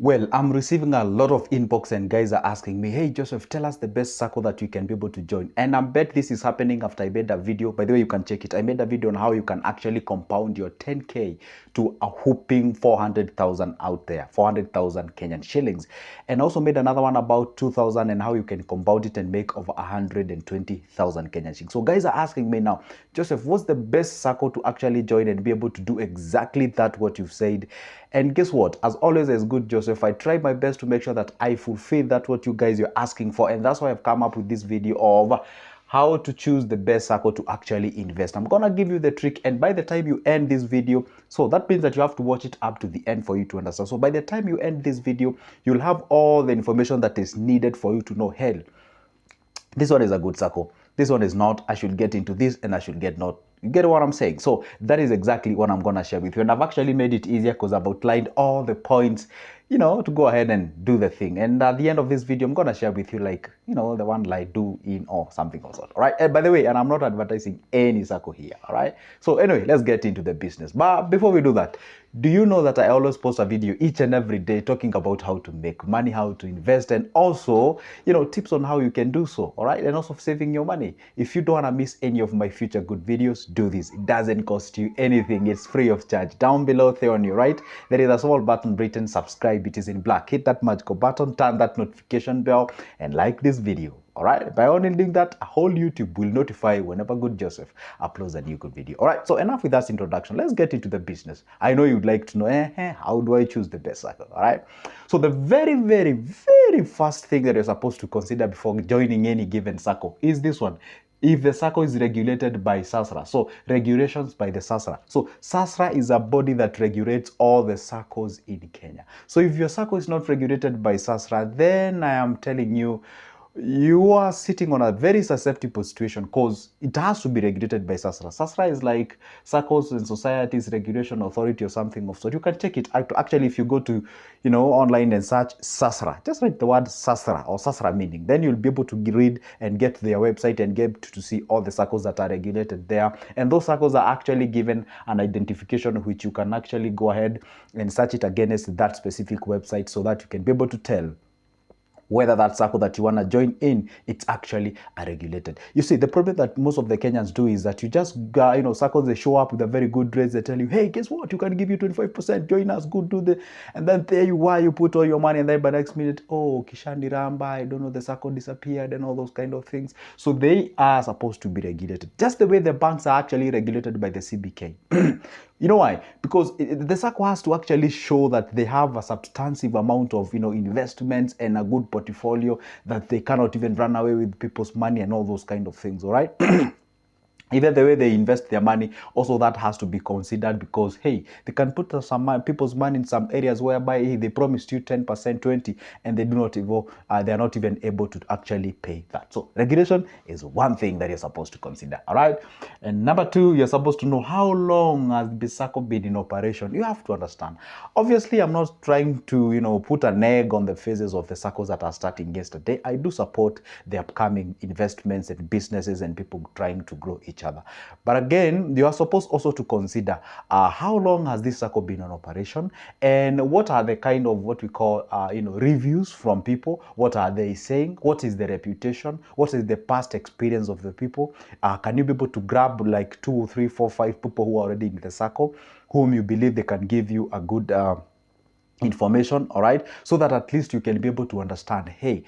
Well, I'm receiving a lot of inbox and guys are asking me, hey Joseph, tell us the best circle that you can be able to join. And I bet this is happening after I made a video. By the way, you can check it. I made a video on how you can actually compound your 10K to a whooping 400,000 out there, 400,000 Kenyan shillings. And also made another one about 2,000 and how you can compound it and make over 120,000 Kenyan shillings. So guys are asking me now, Joseph, what's the best circle to actually join and be able to do exactly that what you've said? And guess what? As always, as good Joseph, I try my best to make sure that I fulfill that what you guys are asking for. And that's why I've come up with this video of how to choose the best circle to actually invest. I'm gonna give you the trick, and by the time you end this video, so that means that you have to watch it up to the end for you to understand. So by the time you end this video, you'll have all the information that is needed for you to know, hell, this one is a good circle, this one is not, I should get into this and I should get not. You get what I'm saying? So that is exactly what I'm gonna share with you, and I've actually made it easier because I've outlined all the points, you know, to go ahead and do the thing. And at the end of this video, I'm gonna share with you, like, you know, the one like do in or something or sort. All right. And by the way, and I'm not advertising any circle here. All right. So anyway, let's get into the business. But before we do that, do you know that I always post a video each and every day talking about how to make money, how to invest, and also, you know, tips on how you can do so. All right. And also saving your money. If you don't want to miss any of my future good videos, do this. It doesn't cost you anything. It's free of charge. Down below there on your right, there is a small button written subscribe. It is in black. Hit that magical button, turn that notification bell, and like this video. All right, by only doing that, a whole YouTube will notify whenever good Joseph uploads a new good video. All right, so enough with that introduction. Let's get into the business. I know you'd like to know, how do I choose the best circle? All right, so the very first thing that you're supposed to consider before joining any given circle is this one. If the circle is regulated by SASRA, so regulations by the SASRA. So SASRA is a body that regulates all the circles in Kenya. So if your circle is not regulated by SASRA, then I am telling you, you are sitting on a very susceptible situation because it has to be regulated by SASRA. SASRA is like Saccos and Societies Regulation Authority or something of sort. You can check it out. Actually, if you go to, you know, online and search SASRA, just write the word SASRA or SASRA meaning, then you'll be able to read and get their website and get to see all the circles that are regulated there. And those circles are actually given an identification which you can actually go ahead and search it against that specific website so that you can be able to tell whether that circle that you want to join in, it's actually regulated. You see, the problem that most of the Kenyans do is that you just, you know, circles, they show up with a very good rates. They tell you, hey, guess what? You can give you 25%, join us, good, do the, and then there you are, you put all your money, and then by next minute, oh, Kishandi Ramba, I don't know, the circle disappeared and all those kind of things. So they are supposed to be regulated, just the way the banks are actually regulated by the CBK. You know why? Because the SACCO has to actually show that they have a substantive amount of, you know, investments and a good portfolio, that they cannot even run away with people's money and all those kind of things, all right? Even the way they invest their money, also that has to be considered, because hey, they can put some people's money in some areas whereby hey, they promised you 10%, 20, and they do not even they are not even able to actually pay that. So regulation is one thing that you're supposed to consider. All right, and number two, you're supposed to know how long has the SACCO been in operation. You have to understand. Obviously, I'm not trying to, you know, put an egg on the faces of the SACCOs that are starting yesterday. I do support the upcoming investments and businesses and people trying to grow each other. But again, you are supposed also to consider how long has this circle been in operation, and what are the kind of what we call you know, reviews from people. What are they saying? What is the reputation? What is the past experience of the people? Can you be able to grab like 2, 3, 4, 5 people who are already in the circle, whom you believe they can give you a good information, all right, so that at least you can be able to understand, hey,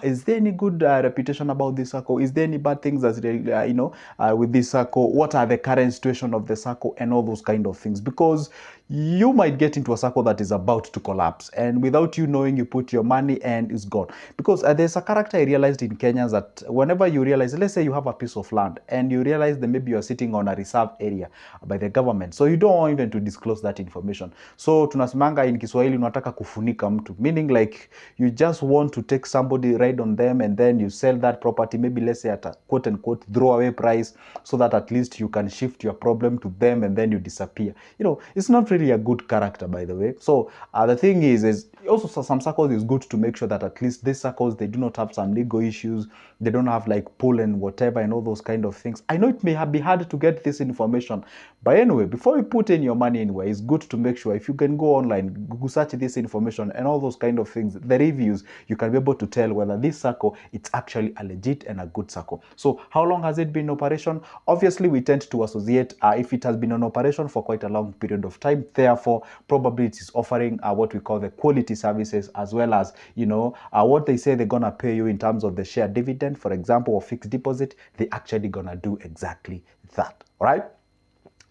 is there any good reputation about this circle? Is there any bad things that you know, with this circle? What are the current situation of the circle and all those kind of things? Because you might get into a circle that is about to collapse, and without you knowing, you put your money and it's gone. Because there's a character I realized in Kenya, that whenever you realize, let's say you have a piece of land and you realize that maybe you're sitting on a reserve area by the government, so you don't want even to disclose that information. So tunasimanga in Kiswahili, unataka kufunika mtu, meaning like you just want to take somebody ride on them and then you sell that property, maybe let's say at a quote unquote throwaway price, so that at least you can shift your problem to them and then you disappear. You know, it's not really a good character, by the way. So the thing is Also, some circles is good to make sure that at least these circles, they do not have some legal issues, they don't have like pull and whatever and all those kind of things. I know it may be hard to get this information, but anyway, before you put in your money anywhere, it's good to make sure if you can go online, Google search this information and all those kind of things, the reviews, you can be able to tell whether this circle, it's actually a legit and a good circle. So how long has it been in operation? Obviously, we tend to associate if it has been in operation for quite a long period of time, therefore probably it is offering what we call the quality services, as well as, you know, what they say they're gonna pay you in terms of the share dividend, for example, or fixed deposit, they actually gonna do exactly that. All right.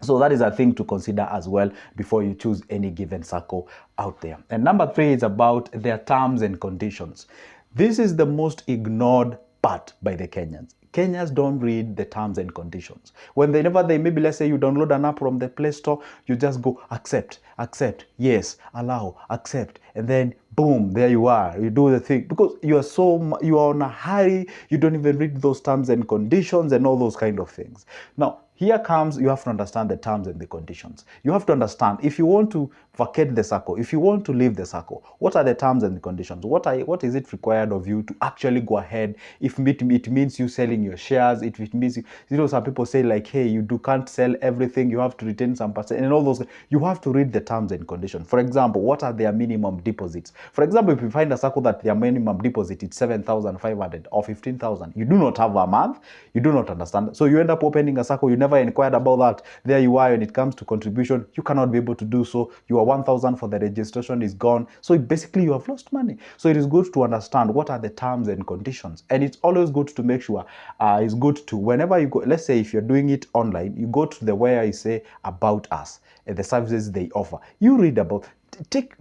So that is a thing to consider as well before you choose any given circle out there. And number 3 is about their terms and conditions. This is the most ignored part by the Kenyans. Kenyans don't read the terms and conditions. Whenever they, maybe let's say you download an app from the Play Store, you just go accept, accept, yes, allow, accept, and then boom, there you are. You do the thing because you are on a hurry. You don't even read those terms and conditions and all those kind of things. Now, here comes, you have to understand the terms and the conditions. You have to understand if you want to vacate the circle, if you want to leave the circle, what are the terms and the conditions? What is it required of you to actually go ahead? If it means you selling your shares, if it means you know, some people say like, hey, can't sell everything, you have to retain some percent and all those. You have to read the terms and conditions. For example, what are their minimum deposits? For example, if you find a circle that their minimum deposit is 7,500 or 15,000, you do not have a month, you do not understand. So you end up opening a circle, you never inquired about that. There you are, when it comes to contribution, you cannot be able to do so. Your 1,000 for the registration is gone. So basically you have lost money. So it is good to understand what are the terms and conditions. And it's always good to make sure, it's good to, whenever you go, let's say if you're doing it online, you go to the where I say about us and the services they offer. You read about, take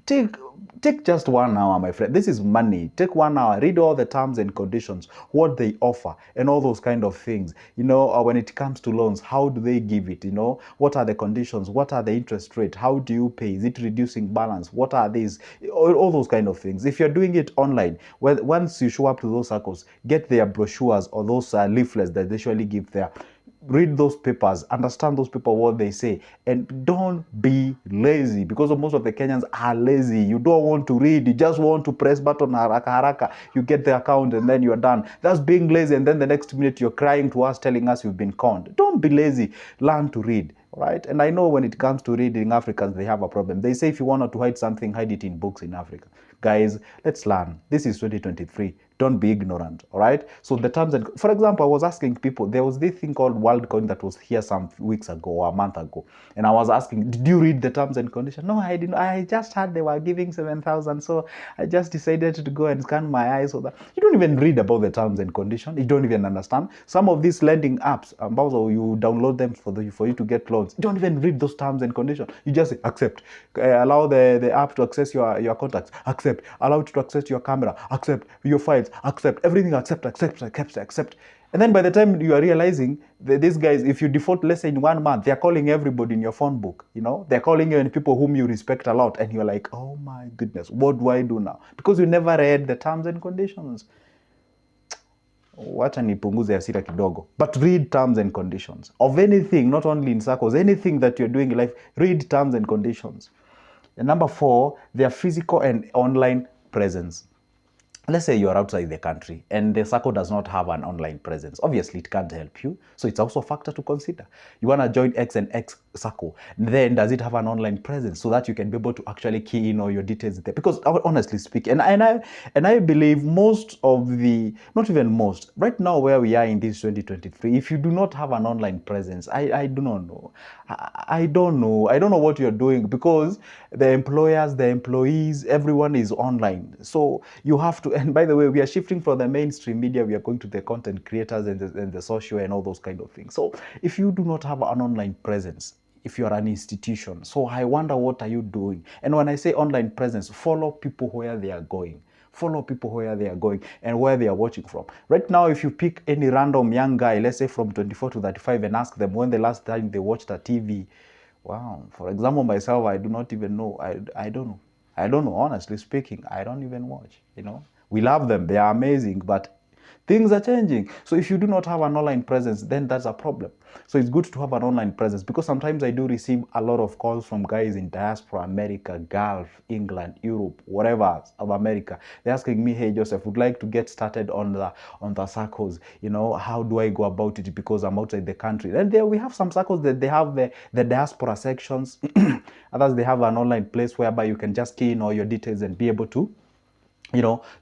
just 1 hour, my friend. This is money. Take 1 hour, read all the terms and conditions, what they offer and all those kind of things. You know, when it comes to loans, how do they give it? You know, what are the conditions? What are the interest rate? How do you pay? Is it reducing balance? What are these? All those kind of things. If you're doing it online, once you show up to those circles, get their brochures or those leaflets that they usually give there. Read those papers, understand those people, what they say, and don't be lazy, because most of the Kenyans are lazy. You don't want to read, you just want to press button haraka haraka, you get the account and then you're done. That's being lazy, and then the next minute you're crying to us telling us you've been conned. Don't be lazy, learn to read. Right? And I know when it comes to reading, Africans, they have a problem. They say if you want to hide something, hide it in books in Africa. Guys, let's learn. This is 2023. Don't be ignorant, all right? So the terms and, for example, I was asking people, there was this thing called WorldCoin that was here some weeks ago or a month ago. And I was asking, did you read the terms and conditions? No, I didn't. I just heard they were giving 7,000. So I just decided to go and scan my eyes so that you don't even read about the terms and conditions. You don't even understand. Some of these lending apps, also you download them for you to get loans. You don't even read those terms and conditions. You just say, accept. Allow the app to access your contacts. Accept. Allow it to access your camera. Accept. Your files. Accept. Everything. Accept. Accept. And then by the time you are realizing that these guys, if you default, let's say in 1 month, they're calling everybody in your phone book. You know, they're calling you and people whom you respect a lot, and you're like, oh my goodness, what do I do now? Because you never read the terms and conditions. Wacha nipunguze hasira kidogo, but read terms and conditions of anything, not only in circles, anything that you're doing in life. Read terms and conditions. And number 4, their physical and online presence. Let's say you're outside the country and the Sacco does not have an online presence. Obviously, it can't help you. So it's also a factor to consider. You want to join X and X Sacco. Then does it have an online presence so that you can be able to actually key in all your details there? Because honestly speaking, and I believe most of the, not even most, right now where we are in this 2023, if you do not have an online presence, I do not know. I don't know. I don't know what you're doing, because the employers, the employees, everyone is online. So you have to, and by the way, we are shifting from the mainstream media, we are going to the content creators and the social and all those kind of things. So if you do not have an online presence, if you are an institution, so I wonder, what are you doing? And when I say online presence, follow people where they are going. Follow people where they are going and where they are watching from. Right now, if you pick any random young guy, let's say from 24 to 35, and ask them when the last time they watched a TV, wow. For example, myself, I do not even know. I don't know. I don't know, honestly speaking. I don't even watch, you know. We love them. They are amazing. But Things are changing. So if you do not have an online presence, then that's a problem. So it's good to have an online presence, because sometimes I do receive a lot of calls from guys in diaspora, America, Gulf, England, Europe, whatever of America. They're asking me, hey Joseph, would like to get started on the Saccos. How do I go about it, because I'm outside the country? Then there we have some Saccos that they have the diaspora sections. Others, they have an online place whereby you can just key in all your details and be able to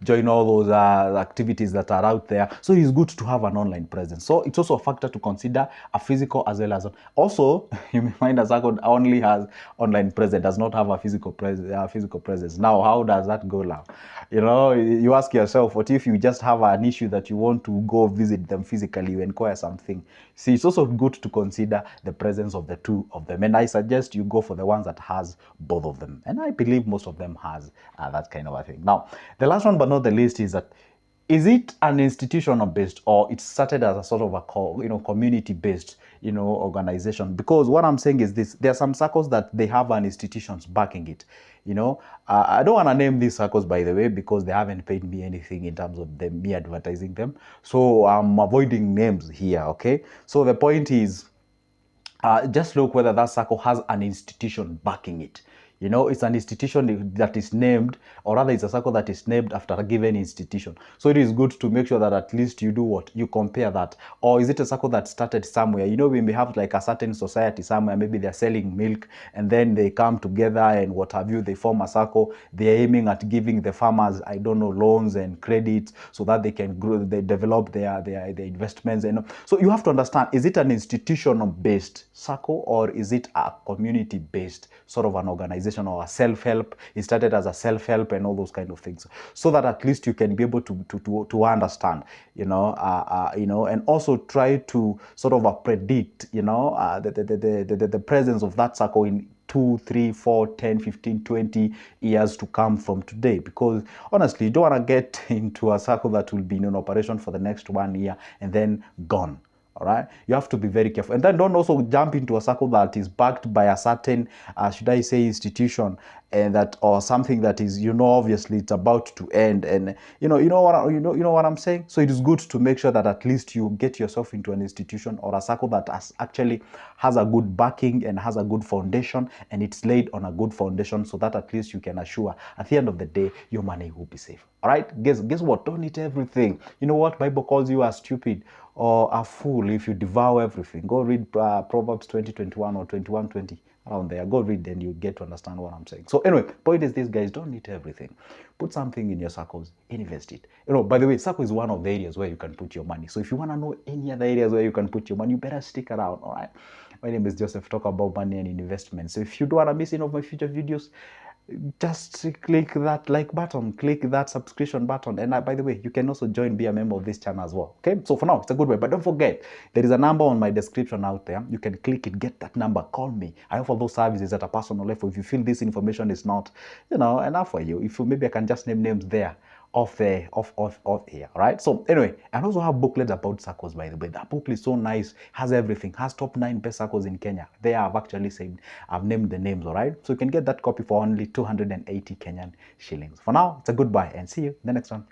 join all those activities that are out there. So it's good to have an online presence. So it's also a factor to consider, a physical as well as also you may find a Sacco only has online presence, does not have a physical presence. Now, how does that go now? You ask yourself, what if you just have an issue that you want to go visit them physically, you inquire something? See, it's also good to consider the presence of the two of them, and I suggest you go for the ones that has both of them, and I believe most of them has that kind of a thing. Now, the last one but not the least is that, is it an institutional based, or it started as a sort of a community based organization? Because what I'm saying is this: there are some circles that they have an institutions backing it. I don't want to name these circles, by the way, because they haven't paid me anything in terms of me advertising them, so I'm avoiding names here. Okay, so the point is, just look whether that circle has an institution backing it. It's an institution that is named, or rather it's a circle that is named after a given institution. So it is good to make sure that at least you do what? You compare that. Or is it a circle that started somewhere? We may have like a certain society somewhere, maybe they're selling milk, and then they come together and what have you, they form a circle. They're aiming at giving the farmers, I don't know, loans and credits so that they can grow, they develop their investments. And so you have to understand, is it an institutional based circle, or is it a community based sort of an organization, or a self-help? It started as a self-help and all those kind of things, so that at least you can be able to understand, and also try to sort of predict, the presence of that circle in 2, 3, 4, 10, 15, 20 years to come from today. Because honestly, you don't want to get into a circle that will be in operation for the next 1 year and then gone. All right, you have to be very careful, and then don't also jump into a circle that is backed by a certain, should I say, institution, and that, or something that is, obviously it's about to end, and what I'm saying. So it is good to make sure that at least you get yourself into an institution or a circle that actually has a good backing and has a good foundation, and it's laid on a good foundation, so that at least you can assure at the end of the day your money will be safe. All right, guess what? Don't eat everything. You know what? Bible calls you a stupid or a fool if you devour everything. Go read Proverbs 20:21 or 21:20, around there. Go read, then you get to understand what I'm saying. So anyway, point is this, guys: don't eat everything. Put something in your circles, invest it. By the way, circle is one of the areas where you can put your money. So if you want to know any other areas where you can put your money, you better stick around. All right, my name is Joseph, talk about money and investment. So if you don't want to miss any of my future videos, just click that like button, click that subscription button, and by the way, you can also be a member of this channel as well. Okay, so for now, it's a good way, but don't forget, there is a number on my description out there. You can click it, get that number, call me. I offer those services at a personal level. If you feel this information is not enough for you, if you maybe I can just name names there off here. All right, so anyway, I also have booklets about Saccos, by the way. That booklet is so nice, has everything, has top 9 best Saccos in Kenya. There I've actually said, I've named the names. All right, so you can get that copy for only 280 Kenyan shillings. For now, it's a goodbye, and see you in the next one.